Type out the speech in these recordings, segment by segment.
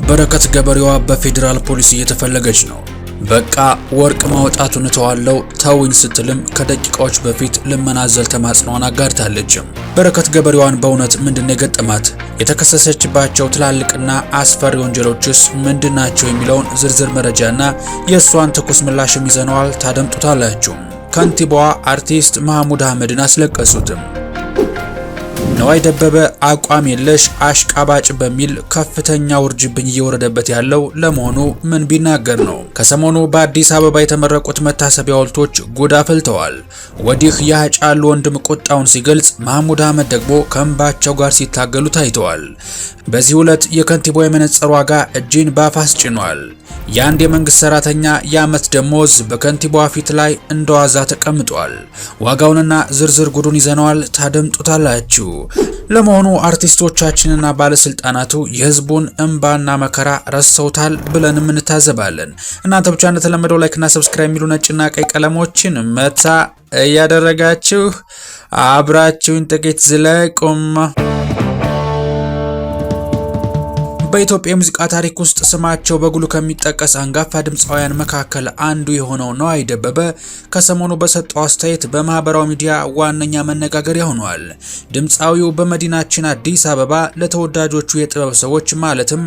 በረከት ገበሬዋ በፌዴራል ፖሊስ እየተፈለገች ነው። በቃ ወርቅ ማውጣቱን ተዋለው ተውኝ ስትልም ከደቂቃዎች በፊት ልመናዘል ተማጽኗን አጋርታለች። በረከት ገበሬዋን በእውነት ምንድነው የገጠማት? የተከሰሰችባቸው ትላልቅና አስፈሪ ወንጀሎችስ ምንድናቸው የሚለውን ዝርዝር መረጃና የእሷን ትኩስ ምላሽም ይዘነዋል፣ ታደምጡታላችሁ። ከንቲባዋ አርቲስት መሐሙድ አህመድን አስለቀሱትም። ነዋይ ደበበ አቋም የለሽ አሽቃባጭ በሚል ከፍተኛ ውርጅብኝ እየወረደበት ያለው ለመሆኑ ምን ቢናገር ነው? ከሰሞኑ በአዲስ አበባ የተመረቁት መታሰቢያ ሐውልቶች ጉድ አፍልተዋል። ወዲህ የሃጫሉ ወንድም ቁጣውን ሲገልጽ፣ መሐሙድ አህመድ ደግሞ ከእንባቸው ጋር ሲታገሉ ታይተዋል። በዚህ ዕለት የከንቲባው የመነጽር ዋጋ እጅን ባፍ አስጭኗል። የአንድ የመንግስት ሰራተኛ የዓመት ደሞዝ በከንቲባዋ ፊት ላይ እንደዋዛ ተቀምጧል። ዋጋውንና ዝርዝር ጉዱን ይዘነዋል፣ ታደምጡታላችሁ። ለመሆኑ አርቲስቶቻችንና ባለስልጣናቱ የህዝቡን እንባና መከራ ረስተውታል ብለንም እንታዘባለን። እናንተ ብቻ እንደተለመደው ላይክና ሰብስክራይብ የሚሉ ነጭና ቀይ ቀለሞችን መታ እያደረጋችሁ አብራችሁን ጥቂት ዝለቁም። በኢትዮጵያ የሙዚቃ ታሪክ ውስጥ ስማቸው በጉሉ ከሚጠቀስ አንጋፋ ድምፃውያን መካከል አንዱ የሆነው ነዋይ ደበበ ከሰሞኑ በሰጠው አስተያየት በማህበራዊ ሚዲያ ዋነኛ መነጋገሪያ ሆኗል። ድምፃዊው በመዲናችን አዲስ አበባ ለተወዳጆቹ የጥበብ ሰዎች ማለትም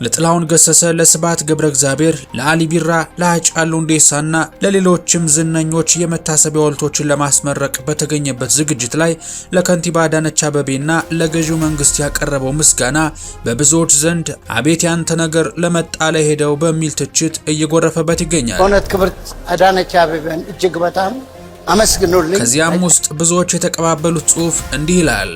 ለጥላሁን ገሰሰ፣ ለስብሐት ገብረ እግዚአብሔር፣ ለአሊ ቢራ፣ ለሃጫሉ ሁንዴሳና ለሌሎችም ዝነኞች የመታሰቢያ ሐውልቶችን ለማስመረቅ በተገኘበት ዝግጅት ላይ ለከንቲባ አዳነች አቤቤና ለገዢው መንግስት ያቀረበው ምስጋና በብዙዎች ዘንድ አቤት ያንተ ነገር ለመጣለ ሄደው በሚል ትችት እየጎረፈበት ይገኛል። እውነት ክብርት አዳነች አቤቤን እጅግ በጣም አመስግኑልኝ። ከዚያም ውስጥ ብዙዎች የተቀባበሉት ጽሑፍ እንዲህ ይላል።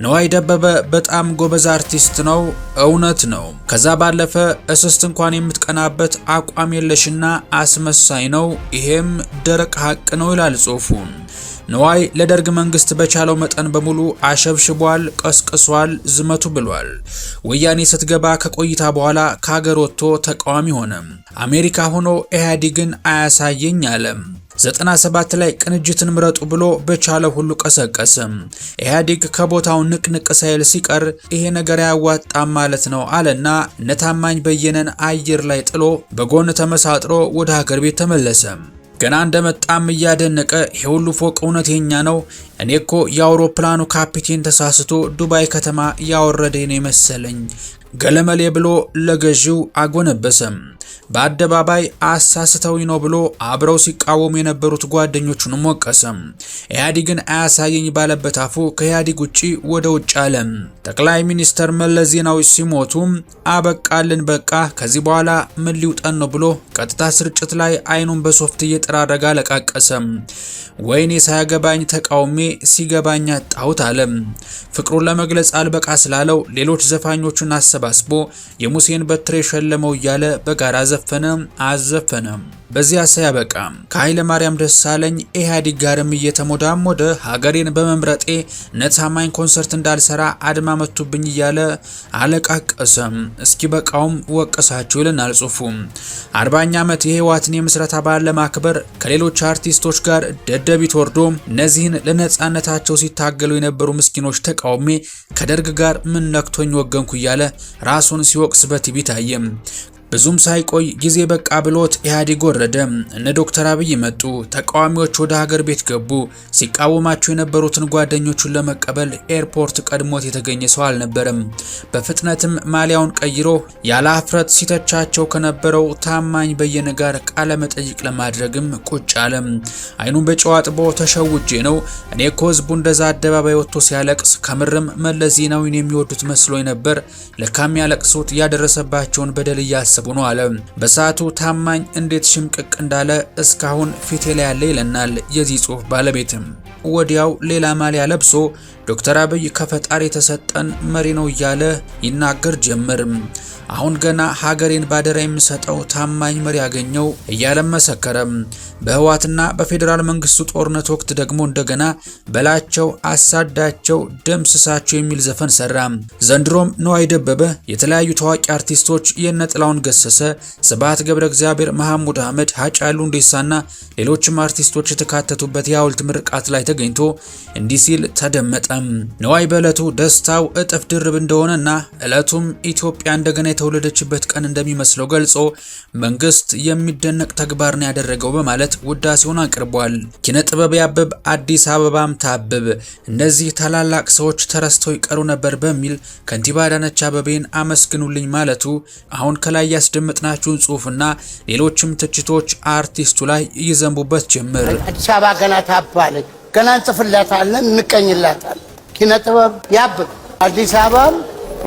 ነዋይ ደበበ በጣም ጎበዝ አርቲስት ነው፣ እውነት ነው። ከዛ ባለፈ እስስት እንኳን የምትቀናበት አቋም የለሽና አስመሳይ ነው። ይሄም ደረቅ ሀቅ ነው ይላል ጽሑፉ። ነዋይ ለደርግ መንግስት በቻለው መጠን በሙሉ አሸብሽቧል፣ ቀስቅሷል፣ ዝመቱ ብሏል። ወያኔ ስትገባ ከቆይታ በኋላ ከሀገር ወጥቶ ተቃዋሚ ሆነ። አሜሪካ ሆኖ ኢህአዴግን አያሳየኝ አለ። 97 ላይ ቅንጅትን ምረጡ ብሎ በቻለው ሁሉ ቀሰቀሰ። ኢህአዴግ ከቦታው ንቅንቅ ሳይል ሲቀር ይሄ ነገር ያዋጣም ማለት ነው አለና ነታማኝ በየነን አየር ላይ ጥሎ በጎን ተመሳጥሮ ወደ ሀገር ቤት ተመለሰ። ገና እንደመጣም እያደነቀ የሁሉ ፎቅ እውነት የኛ ነው፣ እኔ እኮ የአውሮፕላኑ ካፒቴን ተሳስቶ ዱባይ ከተማ ያወረደ ነው መሰለኝ ገለመሌ ብሎ ለገዢው አጎነበሰም። በአደባባይ አሳስተው ነው ብሎ አብረው ሲቃወሙ የነበሩት ጓደኞቹንም ወቀሰም። ኢህአዴግን አያሳየኝ ባለበት አፉ ከኢህአዴግ ውጪ ወደ ውጭ አለ። ጠቅላይ ሚኒስተር መለስ ዜናዊ ሲሞቱ አበቃልን በቃ ከዚህ በኋላ ምን ሊውጠን ነው ብሎ ቀጥታ ስርጭት ላይ አይኑን በሶፍት እየጠራረገ አለቃቀሰም። ወይኔ ሳያገባኝ ተቃውሜ ሲገባኝ አጣሁት አለ። ፍቅሩን ለመግለጽ አልበቃ ስላለው ሌሎች ዘፋኞቹን አሰባስቦ የሙሴን በትር የሸለመው እያለ በጋራ ዘፈነ አዘፈነ። በዚያ ሳያበቃ ከኃይለ ማርያም ደሳለኝ ኢህአዴግ ጋርም እየተሞዳሞደ ሀገሬን በመምረጤ ነታማኝ ኮንሰርት እንዳልሰራ አድማ መቱብኝ እያለ አለቃቀሰም። እስኪ በቃውም ወቀሳቸው ይለናል ጽሑፉ። 40ኛ ዓመት የህወሓትን የምስረታ በዓል ለማክበር ከሌሎች አርቲስቶች ጋር ደደቢት ወርዶ እነዚህን ለነጻነታቸው ሲታገሉ የነበሩ ምስኪኖች ተቃውሜ ከደርግ ጋር ምን ነክቶኝ ወገንኩ እያለ ራሱን ሲወቅስ በቲቪ ታየ። ብዙም ሳይቆይ ጊዜ በቃ ብሎት ኢህአዴግ ወረደ። እነ ዶክተር አብይ መጡ። ተቃዋሚዎች ወደ ሀገር ቤት ገቡ። ሲቃወማቸው የነበሩትን ጓደኞቹን ለመቀበል ኤርፖርት ቀድሞት የተገኘ ሰው አልነበረም። በፍጥነትም ማሊያውን ቀይሮ ያለ አፍረት ሲተቻቸው ከነበረው ታማኝ በየነ ጋር ቃለ መጠይቅ ለማድረግም ቁጭ አለ። አይኑን በጨው አጥቦ ተሸውጄ ነው እኔ እኮ ህዝቡ እንደዛ አደባባይ ወጥቶ ሲያለቅስ ከምርም መለስ ዜናዊን የሚወዱት መስሎኝ ነበር። ለካም ያለቅሱት ያደረሰባቸውን በደል እያሰቡ ነው አለ። በሰዓቱ ታማኝ እንዴት ሽምቅቅ እንዳለ እስካሁን ፊቴ ላይ ያለ ይለናል የዚህ ጽሑፍ ባለቤትም። ወዲያው ሌላ ማሊያ ለብሶ ዶክተር አብይ ከፈጣሪ የተሰጠን መሪ ነው እያለ ይናገር ጀመር። አሁን ገና ሀገሬን ባደራ የሚሰጠው ታማኝ መሪ ያገኘው እያለ መሰከረ። በህወሓትና በፌዴራል መንግስቱ ጦርነት ወቅት ደግሞ እንደገና በላቸው፣ አሳዳቸው፣ ደምስሳቸው የሚል ዘፈን ሰራ። ዘንድሮም ነዋይ ደበበ የተለያዩ ታዋቂ አርቲስቶች የነጥላውን ገሰሰ፣ ስብሐት ገብረ እግዚአብሔር፣ መሐሙድ አህመድ፣ ሃጫሉ ሁንዴሳና ሌሎችም አርቲስቶች የተካተቱበት የሐውልት ምርቃት ላይ ተገኝቶ እንዲህ ሲል ተደመጠ። አልጠበቀም። ነዋይ በዕለቱ ደስታው እጥፍ ድርብ እንደሆነና ዕለቱም ኢትዮጵያ እንደገና የተወለደችበት ቀን እንደሚመስለው ገልጾ መንግስት የሚደነቅ ተግባርን ያደረገው በማለት ውዳሴውን አቅርቧል። ኪነ ጥበብ ያብብ፣ አዲስ አበባም ታብብ፣ እነዚህ ታላላቅ ሰዎች ተረስተው ይቀሩ ነበር በሚል ከንቲባ አዳነች አቤቤን አመስግኑልኝ ማለቱ አሁን ከላይ ያስደመጥናችሁን ጽሑፍና ሌሎችም ትችቶች አርቲስቱ ላይ ይዘንቡበት ጀምር። አዲስ አበባ ገና ታባለች፣ ገና እንጽፍላታለን፣ እንቀኝላታለን። ኪነ ጥበብ ያብብ፣ አዲስ አበባም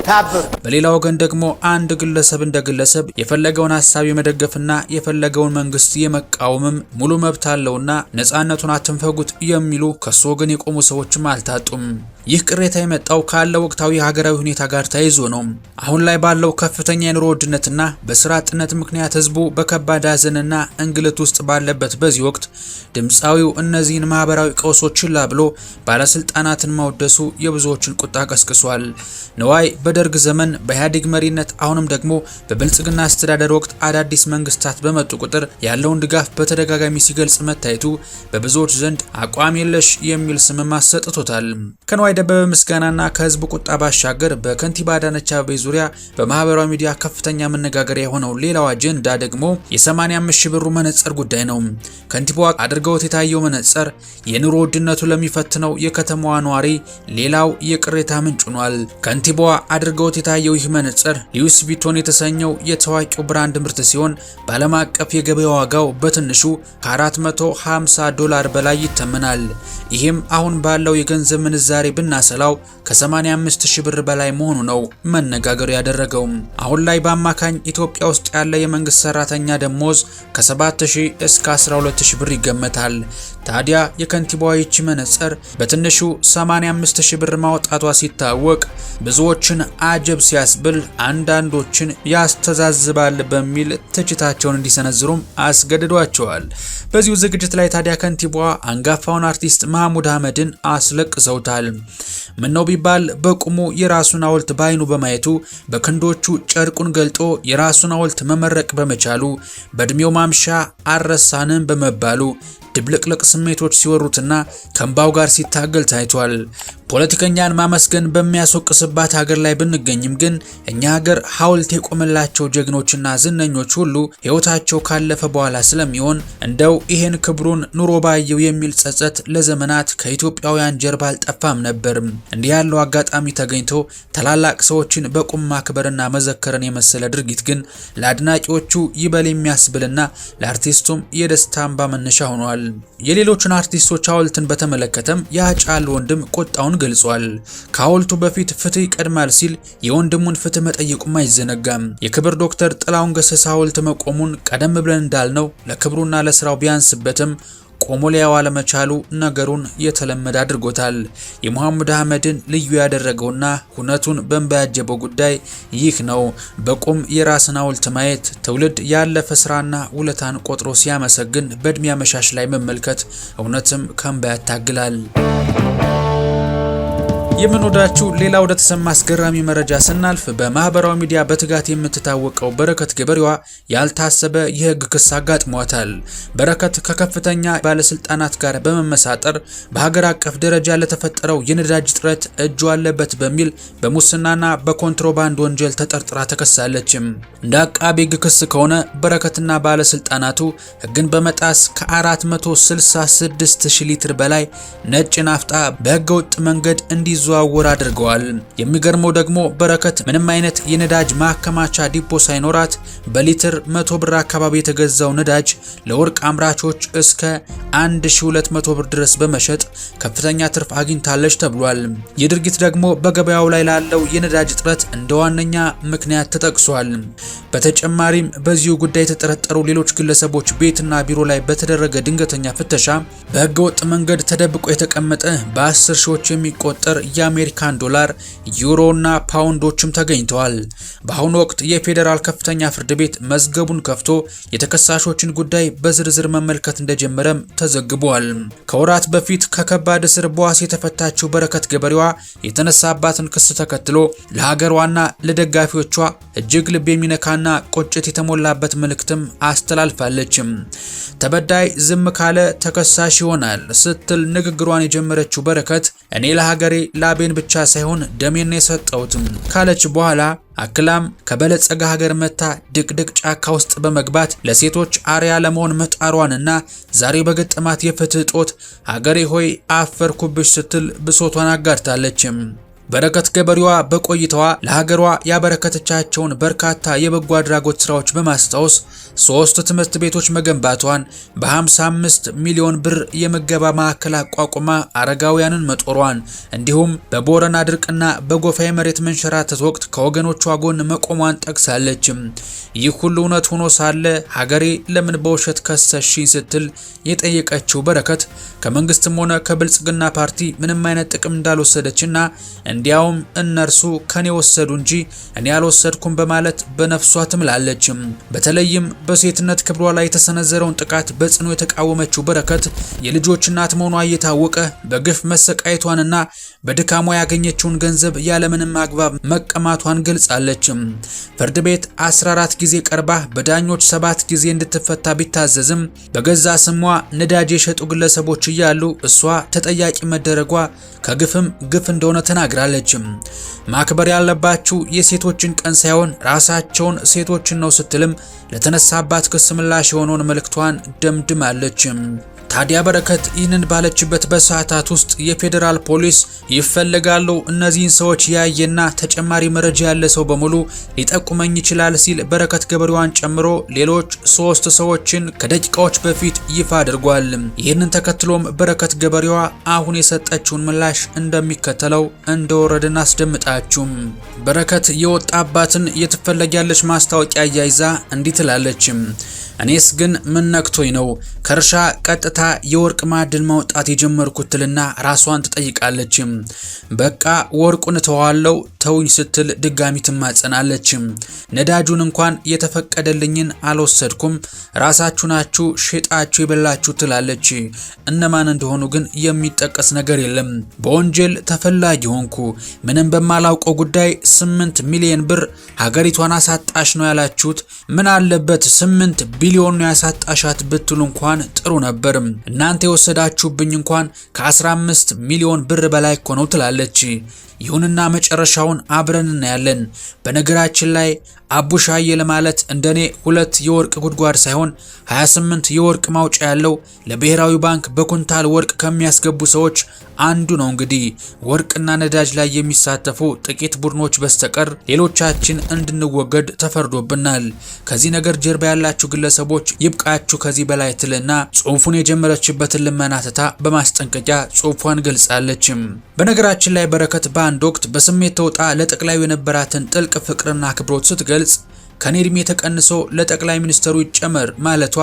ታብብ። በሌላ ወገን ደግሞ አንድ ግለሰብ እንደ ግለሰብ የፈለገውን ሀሳብ የመደገፍና የፈለገውን መንግስት የመቃወምም ሙሉ መብት አለውና ነፃነቱን አትንፈጉት የሚሉ ከሱ ወገን የቆሙ ሰዎችም አልታጡም። ይህ ቅሬታ የመጣው ካለው ወቅታዊ ሀገራዊ ሁኔታ ጋር ተያይዞ ነው። አሁን ላይ ባለው ከፍተኛ የኑሮ ውድነትና በስራ አጥነት ምክንያት ህዝቡ በከባድ ሐዘንና እንግልት ውስጥ ባለበት በዚህ ወቅት ድምፃዊው እነዚህን ማህበራዊ ቀውሶች ችላ ብሎ ባለስልጣናትን ማውደሱ የብዙዎችን ቁጣ ቀስቅሷል። ነዋይ በደርግ ዘመን በኢህአዴግ መሪነት አሁንም ደግሞ በብልጽግና አስተዳደር ወቅት አዳዲስ መንግስታት በመጡ ቁጥር ያለውን ድጋፍ በተደጋጋሚ ሲገልጽ መታየቱ በብዙዎች ዘንድ አቋም የለሽ የሚል ስምም አሰጥቶታል። ከነዋይ ደበበ ምስጋናና ከህዝቡ ቁጣ ባሻገር በከንቲባ አዳነች አቤቤ ዙሪያ በማህበራዊ ሚዲያ ከፍተኛ መነጋገሪያ የሆነው ሌላው አጀንዳ ደግሞ የ85 ሺህ ብሩ መነጽር ጉዳይ ነው። ከንቲባዋ አድርገውት የታየው መነጽር የኑሮ ውድነቱ ለሚፈትነው የከተማዋ ነዋሪ ሌላው የቅሬታ ምንጭ ሆኗል። ከንቲባዋ አድርገውት የታየው ይህ መነጽር ሉዊስ ቪቶን የተሰኘው የታዋቂው ብራንድ ምርት ሲሆን በዓለም አቀፍ የገበያ ዋጋው በትንሹ ከ450 ዶላር በላይ ይተመናል። ይህም አሁን ባለው የገንዘብ ምንዛሬ ብናሰላው ከ85 ሺህ ብር በላይ መሆኑ ነው መነጋገሩ ያደረገው። አሁን ላይ በአማካኝ ኢትዮጵያ ውስጥ ያለ የመንግስት ሰራተኛ ደሞዝ ከ7000 እስከ 12000 ብር ይገመታል። ታዲያ የከንቲባዋ ይቺ መነጽር በትንሹ 85 ሺህ ብር ማውጣቷ ሲታወቅ ብዙዎችን አጀብ ሲያስብል አንዳንዶችን ያስተዛዝባል በሚል ትችታቸውን እንዲሰነዝሩም አስገድዷቸዋል። በዚሁ ዝግጅት ላይ ታዲያ ከንቲባዋ አንጋፋውን አርቲስት መሐሙድ አህመድን አስለቅሰውታል። ምነው ቢባል በቁሙ የራሱን ሐውልት ባይኑ በማየቱ በክንዶቹ ጨርቁን ገልጦ የራሱን ሐውልት መመረቅ በመቻሉ በእድሜው ማምሻ አረሳንም በመባሉ ድብልቅልቅ ስሜቶች ሲወሩትና ከእንባው ጋር ሲታገል ታይቷል። ፖለቲከኛን ማመስገን በሚያስወቅስባት ሀገር ላይ ብንገኝም ግን እኛ ሀገር ሐውልት የቆመላቸው ጀግኖችና ዝነኞች ሁሉ ሕይወታቸው ካለፈ በኋላ ስለሚሆን እንደው ይሄን ክብሩን ኑሮ ባየው የሚል ጸጸት ለዘመናት ከኢትዮጵያውያን ጀርባ አልጠፋም ነበር። እንዲህ ያለው አጋጣሚ ተገኝቶ ታላላቅ ሰዎችን በቁም ማክበርና መዘከርን የመሰለ ድርጊት ግን ለአድናቂዎቹ ይበል የሚያስብልና ለአርቲስቱም የደስታ እንባ መነሻ ሆኗል። የሌሎችን አርቲስቶች ሐውልትን በተመለከተም የሃጫሉ ወንድም ቁጣውን ገልጿል። ከሐውልቱ በፊት ፍትህ ይቀድማል ሲል የወንድሙን ፍትህ መጠየቁም አይዘነጋም። የክብር ዶክተር ጥላሁን ገሰሰ ሐውልት መቆሙን ቀደም ብለን እንዳልነው ለክብሩና ለስራው ቢያንስበትም ቆሞ ሊያው አለመቻሉ ነገሩን የተለመደ አድርጎታል። የመሐሙድ አህመድን ልዩ ያደረገውና ሁነቱን በእንባ ያጀበው ጉዳይ ይህ ነው። በቁም የራስን ሐውልት ማየት ትውልድ ያለፈ ስራና ውለታን ቆጥሮ ሲያመሰግን በእድሜ አመሻሽ ላይ መመልከት እውነትም ከእንባ ያታግላል። የምንወዳችሁ ሌላ ወደ ተሰማ አስገራሚ መረጃ ስናልፍ በማህበራዊ ሚዲያ በትጋት የምትታወቀው በረከት ገበሬዋ ያልታሰበ የህግ ክስ አጋጥሟታል። በረከት ከከፍተኛ ባለስልጣናት ጋር በመመሳጠር በሀገር አቀፍ ደረጃ ለተፈጠረው የነዳጅ እጥረት እጁ አለበት በሚል በሙስናና በኮንትሮባንድ ወንጀል ተጠርጥራ ተከሳለች። እንደ አቃቤ ህግ ክስ ከሆነ በረከትና ባለስልጣናቱ ህግን በመጣስ ከ466 ሺህ ሊትር በላይ ነጭ ናፍጣ በህገወጥ መንገድ እንዲዘዋወር አድርገዋል። የሚገርመው ደግሞ በረከት ምንም አይነት የነዳጅ ማከማቻ ዲፖ ሳይኖራት በሊትር 100 ብር አካባቢ የተገዛው ነዳጅ ለወርቅ አምራቾች እስከ 1200 ብር ድረስ በመሸጥ ከፍተኛ ትርፍ አግኝታለች ተብሏል። ይህ ድርጊት ደግሞ በገበያው ላይ ላለው የነዳጅ እጥረት እንደ ዋነኛ ምክንያት ተጠቅሷል። በተጨማሪም በዚሁ ጉዳይ የተጠረጠሩ ሌሎች ግለሰቦች ቤትና ቢሮ ላይ በተደረገ ድንገተኛ ፍተሻ በህገወጥ መንገድ ተደብቆ የተቀመጠ በ10 ሺዎች የሚቆጠር የአሜሪካን ዶላር፣ ዩሮና ፓውንዶችም ተገኝተዋል። በአሁኑ ወቅት የፌዴራል ከፍተኛ ፍርድ ቤት መዝገቡን ከፍቶ የተከሳሾችን ጉዳይ በዝርዝር መመልከት እንደጀመረም ተዘግቧል። ከወራት በፊት ከከባድ እስር በዋስ የተፈታችው በረከት ገበሬዋ የተነሳባትን ክስ ተከትሎ ለሀገሯና ለደጋፊዎቿ እጅግ ልብ የሚነካና ቁጭት የተሞላበት መልእክትም አስተላልፋለች። ተበዳይ ዝም ካለ ተከሳሽ ይሆናል ስትል ንግግሯን የጀመረችው በረከት እኔ ለሀገሬ ላቤን ብቻ ሳይሆን ደሜን የሰጠሁት ካለች በኋላ አክላም ከበለጸገ ሀገር መታ ድቅድቅ ጫካ ውስጥ በመግባት ለሴቶች አርያ ለመሆን መጣሯንና ዛሬ በገጠማት የፍትህ እጦት ሀገሬ ሆይ አፈርኩብሽ ስትል ብሶቷን አጋርታለች። በረከት ገበሬዋ በቆይታዋ ለሀገሯ ያበረከተቻቸውን በርካታ የበጎ አድራጎት ስራዎች በማስታወስ 3 ትምህርት ቤቶች መገንባቷን፣ በ55 ሚሊዮን ብር የምገባ ማዕከል አቋቁማ አረጋውያንን መጦሯን፣ እንዲሁም በቦረና ድርቅና በጎፋ የመሬት መንሸራተት ወቅት ከወገኖቿ ጎን መቆሟን ጠቅሳለች። ይህ ሁሉ እውነት ሆኖ ሳለ ሀገሬ ለምን በውሸት ከሰሽኝ ስትል የጠየቀችው በረከት ከመንግስትም ሆነ ከብልጽግና ፓርቲ ምንም አይነት ጥቅም እንዳልወሰደችና እንዲያውም እነርሱ ከኔ ወሰዱ እንጂ እኔ አልወሰድኩም በማለት በነፍሷ ትምላለች። በተለይም በሴትነት ክብሯ ላይ የተሰነዘረውን ጥቃት በጽኑ የተቃወመችው በረከት የልጆች እናት መሆኗ እየታወቀ በግፍ መሰቃየቷንና በድካሟ ያገኘችውን ገንዘብ ያለምንም አግባብ መቀማቷን ገልጻለች። ፍርድ ቤት 14 ጊዜ ቀርባ በዳኞች 7 ጊዜ እንድትፈታ ቢታዘዝም በገዛ ስሟ ነዳጅ የሸጡ ግለሰቦች እያሉ እሷ ተጠያቂ መደረጓ ከግፍም ግፍ እንደሆነ ተናግራለች። ማክበር ያለባችሁ የሴቶችን ቀን ሳይሆን ራሳቸውን ሴቶችን ነው ስትልም ለተነሳባት ክስ ምላሽ የሆነውን መልእክቷን ደምድማለች። ታዲያ በረከት ይህንን ባለችበት በሰዓታት ውስጥ የፌዴራል ፖሊስ ይፈልጋሉ፣ እነዚህን ሰዎች ያየና ተጨማሪ መረጃ ያለ ሰው በሙሉ ሊጠቁመኝ ይችላል ሲል በረከት ገበሬዋን ጨምሮ ሌሎች 3 ሰዎችን ከደቂቃዎች በፊት ይፋ አድርጓል። ይህንን ተከትሎም በረከት ገበሬዋ አሁን የሰጠችውን ምላሽ እንደሚከተለው እንደወረደን አስደምጣችሁም። በረከት የወጣባትን የትፈለጊያለች ማስታወቂያ አያይዛ እንዲህ ትላለች። እኔስ ግን ምን ነክቶኝ ነው ከርሻ ቀጥታ የወርቅ ማዕድን ማውጣት የጀመርኩት ትልና ራሷን ትጠይቃለች። በቃ ወርቁን ተዋለው ተውኝ ስትል ድጋሚ ትማጸናለች። ነዳጁን እንኳን የተፈቀደልኝን አልወሰድኩም፣ ራሳችሁ ናችሁ ሸጣችሁ የበላችሁ ትላለች። እነማን እንደሆኑ ግን የሚጠቀስ ነገር የለም። በወንጀል ተፈላጊ ሆንኩ፣ ምንም በማላውቀው ጉዳይ 8 ሚሊዮን ብር ሀገሪቷን አሳጣሽ ነው ያላችሁት። ምን አለበት 8 ቢሊዮን ያሳጣሻት ብትሉ እንኳን ጥሩ ነበር። እናንተ የወሰዳችሁብኝ እንኳን ከ15 ሚሊዮን ብር በላይ እኮ ነው ትላለች። ይሁንና መጨረሻውን አብረን እናያለን። በነገራችን ላይ አቡሻዬ ለማለት እንደኔ 2 የወርቅ ጉድጓድ ሳይሆን 28 የወርቅ ማውጫ ያለው ለብሔራዊ ባንክ በኩንታል ወርቅ ከሚያስገቡ ሰዎች አንዱ ነው። እንግዲህ ወርቅና ነዳጅ ላይ የሚሳተፉ ጥቂት ቡድኖች በስተቀር ሌሎቻችን እንድንወገድ ተፈርዶብናል። ከዚህ ነገር ጀርባ ያላችሁ ግለሰቦች ይብቃችሁ ከዚህ በላይ ትልና ጽሑፉን የጀመረችበትን ልመና ትታ በማስጠንቀቂያ ጽሑፏን ገልጻለች። በነገራችን ላይ በረከት በአንድ ወቅት በስሜት ተውጣ ለጠቅላዩ የነበራትን ጥልቅ ፍቅርና አክብሮት ስትገልጽ ከኔ እድሜ ተቀንሶ ለጠቅላይ ሚኒስትሩ ይጨመር ማለቷ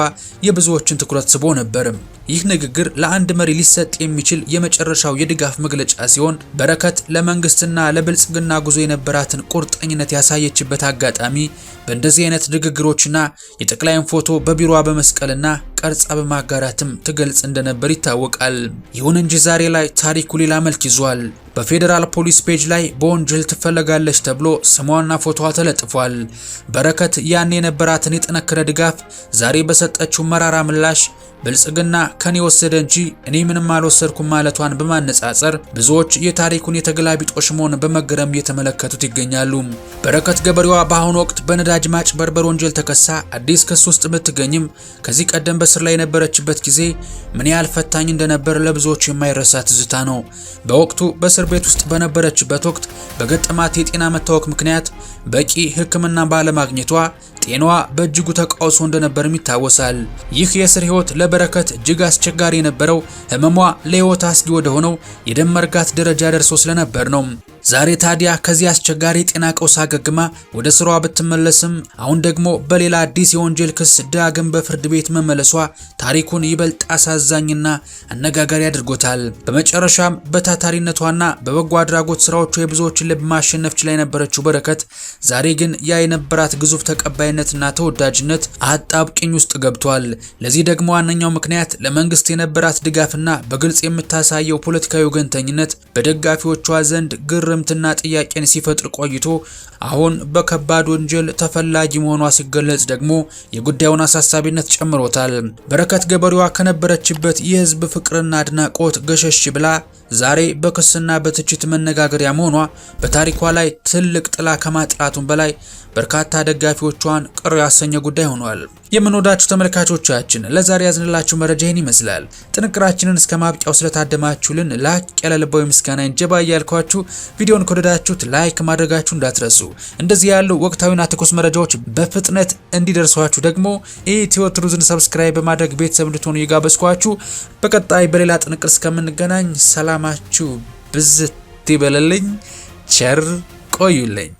የብዙዎችን ትኩረት ስቦ ነበር። ይህ ንግግር ለአንድ መሪ ሊሰጥ የሚችል የመጨረሻው የድጋፍ መግለጫ ሲሆን በረከት ለመንግስትና ለብልጽግና ጉዞ የነበራትን ቁርጠኝነት ያሳየችበት አጋጣሚ በእንደዚህ አይነት ንግግሮችና የጠቅላይን ፎቶ በቢሮዋ በመስቀልና ቀርጻ በማጋራትም ትገልጽ እንደነበር ይታወቃል። ይሁን እንጂ ዛሬ ላይ ታሪኩ ሌላ መልክ ይዟል። በፌዴራል ፖሊስ ፔጅ ላይ በወንጀል ትፈለጋለች ተብሎ ስሟና ፎቶዋ ተለጥፏል። በረከት ያኔ የነበራትን የጠነከረ ድጋፍ ዛሬ በሰጠችው መራራ ምላሽ ብልጽግና ከኔ ወሰደ እንጂ እኔ ምንም አልወሰድኩም ማለቷን በማነጻጸር ብዙዎች የታሪኩን የተገላቢጦሽ መሆን በመገረም እየተመለከቱት ይገኛሉ። በረከት ገበሬዋ በአሁኑ ወቅት በነዳጅ ማጭበርበር ወንጀል ተከሳ አዲስ ክስ ውስጥ ብትገኝም ከዚህ ቀደም በስር ላይ የነበረችበት ጊዜ ምን ያህል ፈታኝ እንደነበር ለብዙዎች የማይረሳ ትዝታ ነው። በወቅቱ በእስር ቤት ውስጥ በነበረችበት ወቅት በገጠማት የጤና መታወክ ምክንያት በቂ ሕክምና ባለማግኘቷ ጤናዋ በእጅጉ ተቃውሶ እንደነበርም ይታወሳል። ይህ የእስር ህይወት ለበረከት እጅግ አስቸጋሪ የነበረው ህመሟ ለህይወት አስጊ ወደ ሆነው የደም መርጋት ደረጃ ደርሶ ስለነበር ነው። ዛሬ ታዲያ ከዚህ አስቸጋሪ ጤና ቀውስ አገግማ ወደ ስራዋ ብትመለስም አሁን ደግሞ በሌላ አዲስ የወንጀል ክስ ዳግም በፍርድ ቤት መመለሷ ታሪኩን ይበልጥ አሳዛኝና አነጋጋሪ አድርጎታል። በመጨረሻም በታታሪነቷና በበጎ አድራጎት ስራዎቿ የብዙዎችን ልብ ማሸነፍ ችላ የነበረችው በረከት ዛሬ ግን ያ የነበራት ግዙፍ ተቀባይነትና ተወዳጅነት አጣብቂኝ ውስጥ ገብቷል። ለዚህ ደግሞ ዋነኛው ምክንያት ለመንግስት የነበራት ድጋፍና በግልጽ የምታሳየው ፖለቲካዊ ወገንተኝነት በደጋፊዎቿ ዘንድ ግርምትና ጥያቄን ሲፈጥር ቆይቶ አሁን በከባድ ወንጀል ተፈላጊ መሆኗ ሲገለጽ ደግሞ የጉዳዩን አሳሳቢነት ጨምሮታል። በረከት ገበሬዋ ከነበረችበት የህዝብ ፍቅርና አድናቆት ገሸሽ ብላ ዛሬ በክስና በትችት መነጋገሪያ መሆኗ በታሪኳ ላይ ትልቅ ጥላ ከማጥላቱም በላይ በርካታ ደጋፊዎቿን ቅር ያሰኘ ጉዳይ ሆኗል። የምንወዳችሁ ተመልካቾቻችን ለዛሬ ያዝንላችሁ መረጃ ይህን ይመስላል። ጥንቅራችንን እስከ ማብቂያው ስለታደማችሁልን ላቅ ያለ ልባዊ ምስጋና እንጀባ እያልኳችሁ ቪዲዮን ከወደዳችሁት ላይክ ማድረጋችሁ እንዳትረሱ። እንደዚህ ያሉ ወቅታዊና ትኩስ መረጃዎች በፍጥነት እንዲደርሷችሁ ደግሞ ኢትዮ ትሩዝን ሰብስክራይብ በማድረግ ቤተሰብ እንድትሆኑ እየጋበዝኳችሁ በቀጣይ በሌላ ጥንቅር እስከምንገናኝ ሰላማችሁ ብዝት ይበለልኝ። ቸር ቆዩልኝ።